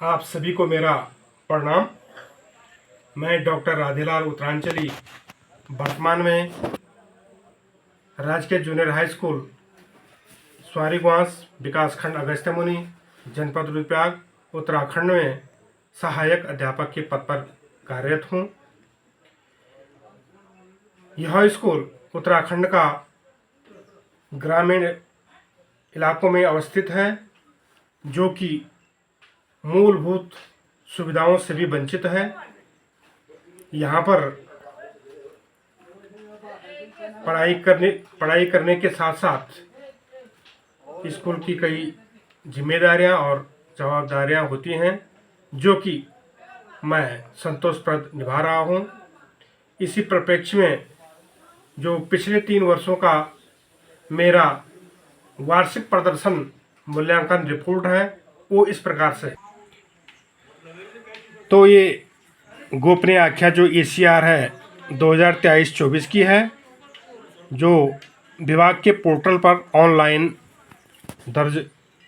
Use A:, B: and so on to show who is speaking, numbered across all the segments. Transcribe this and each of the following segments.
A: आप सभी को मेरा प्रणाम। मैं डॉक्टर राधेलाल उत्तरांचली वर्तमान में राजकीय जूनियर हाई स्कूल स्वारीगवास विकासखंड अगस्त्यमुनि जनपद रुद्रप्रयाग उत्तराखंड में सहायक अध्यापक के पद पर कार्यरत हूँ। यह स्कूल उत्तराखंड का ग्रामीण इलाकों में अवस्थित है, जो कि मूलभूत सुविधाओं से भी वंचित है। यहाँ पर पढ़ाई करने के साथ साथ स्कूल की कई जिम्मेदारियां और जवाबदारियां होती हैं, जो कि मैं संतोषप्रद निभा रहा हूँ। इसी परिप्रेक्ष्य में जो पिछले 3 वर्षों का मेरा वार्षिक प्रदर्शन मूल्यांकन रिपोर्ट है, वो इस प्रकार से। तो ये गोपनीय आख्या जो ACR है 2023-24 की है, जो विभाग के पोर्टल पर ऑनलाइन दर्ज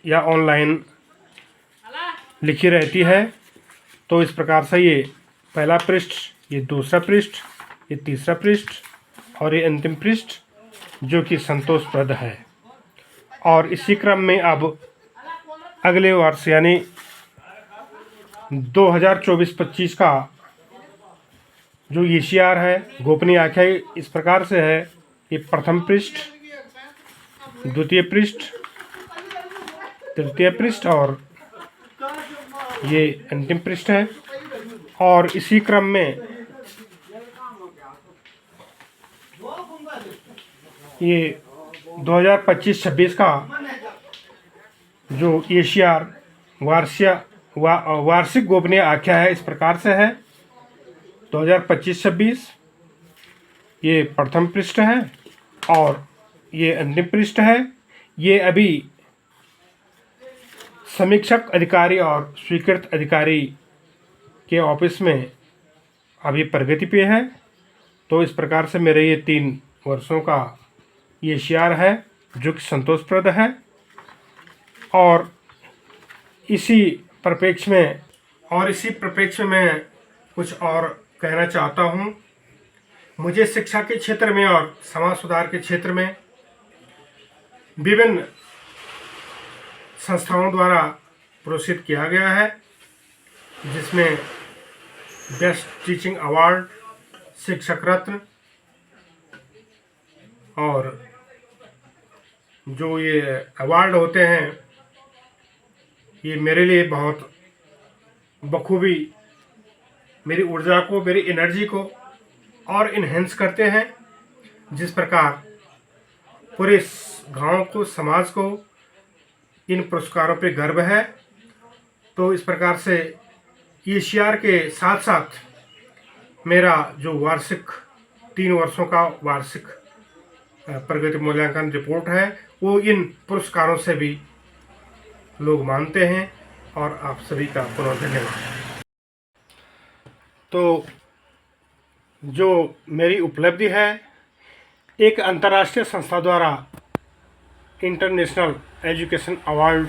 A: या ऑनलाइन लिखी रहती है। तो इस प्रकार से ये पहला पृष्ठ, ये दूसरा पृष्ठ, ये तीसरा पृष्ठ और ये अंतिम पृष्ठ जो कि संतोषप्रद है। और इसी क्रम में अब अगले वर्ष यानी 2024-25 का जो ACR है गोपनीय आख्या इस प्रकार से है। ये प्रथम पृष्ठ, द्वितीय पृष्ठ, तृतीय पृष्ठ और ये अंतिम पृष्ठ है। और इसी क्रम में ये 2025-26 का जो ACR वार्षिक गोपनीय आख्या है इस प्रकार से है। 2025-26 ये प्रथम पृष्ठ है और ये अंतिम पृष्ठ है। ये अभी समीक्षक अधिकारी और स्वीकृत अधिकारी के ऑफिस में अभी प्रगति पे है। तो इस प्रकार से मेरे ये 3 वर्षों का ACR है जो कि संतोषप्रद है। और इसी परिप्रेक्ष्य में मैं कुछ और कहना चाहता हूँ। मुझे शिक्षा के क्षेत्र में और समाज सुधार के क्षेत्र में विभिन्न संस्थाओं द्वारा पुरस्कृत किया गया है, जिसमें बेस्ट टीचिंग अवार्ड, शिक्षक रत्न और जो ये अवार्ड होते हैं, ये मेरे लिए बहुत बखूबी मेरी ऊर्जा को, मेरी एनर्जी को और इन्हेंस करते हैं। जिस प्रकार पूरे गांव को, समाज को इन पुरस्कारों पे गर्व है, तो इस प्रकार से ACR के साथ साथ मेरा जो वार्षिक 3 वर्षों का वार्षिक प्रगति मूल्यांकन रिपोर्ट है, वो इन पुरस्कारों से भी लोग मानते हैं। और आप सभी का पुनः धन्यवाद। तो जो मेरी उपलब्धि है, एक अंतर्राष्ट्रीय संस्था द्वारा इंटरनेशनल एजुकेशन अवार्ड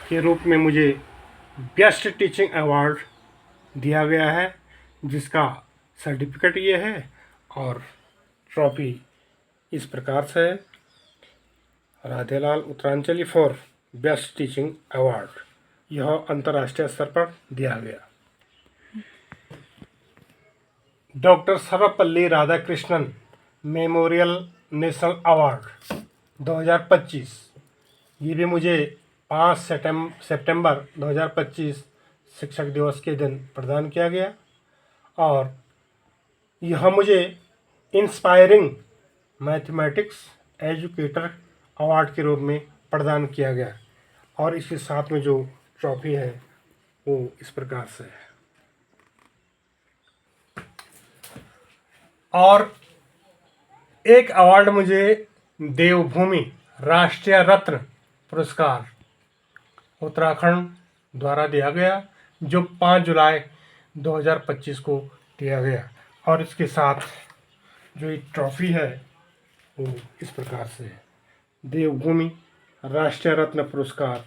A: के रूप में मुझे बेस्ट टीचिंग अवार्ड दिया गया है, जिसका सर्टिफिकेट ये है और ट्रॉफी इस प्रकार से है। Radhelal Uttaranchali for best teaching award, यह अंतर्राष्ट्रीय स्तर पर दिया गया। Doctor Sarvepalli Radhakrishnan memorial national award 2025, ये भी मुझे 5 सितंबर 2025 शिक्षक दिवस के दिन प्रदान किया गया। और यह मुझे इंस्पायरिंग मैथमेटिक्स एजुकेटर अवार्ड के रूप में प्रदान किया गया। और इसके साथ में जो ट्रॉफी है वो इस प्रकार से है। और एक अवार्ड मुझे देवभूमि राष्ट्रीय रत्न पुरस्कार उत्तराखंड द्वारा दिया गया, जो 5 जुलाई 2025 को दिया गया। और इसके साथ जो एक ट्रॉफी है वो इस प्रकार से है। देवभूमि राष्ट्रीय रत्न पुरस्कार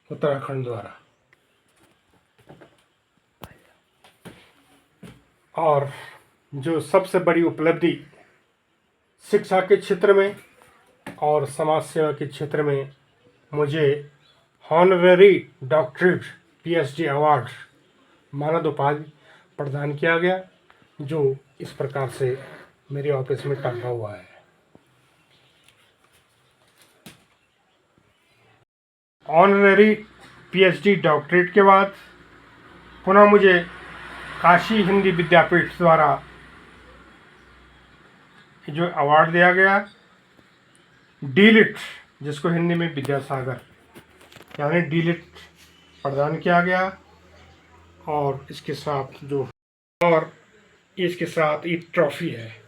A: उत्तराखंड द्वारा। और जो सबसे बड़ी उपलब्धि शिक्षा के क्षेत्र में और समाज सेवा के क्षेत्र में मुझे हॉनररी डॉक्टरेट पीएचडी अवार्ड मानद उपाधि प्रदान किया गया, जो इस प्रकार से मेरे ऑफिस में टंगा हुआ है। ऑनररी पीएचडी डॉक्टरेट के बाद पुनः मुझे काशी हिंदी विद्यापीठ द्वारा जो अवार्ड दिया गया, डीलिट, जिसको हिंदी में विद्यासागर यानी डीलिट प्रदान किया गया। और इसके साथ ये ट्रॉफी है।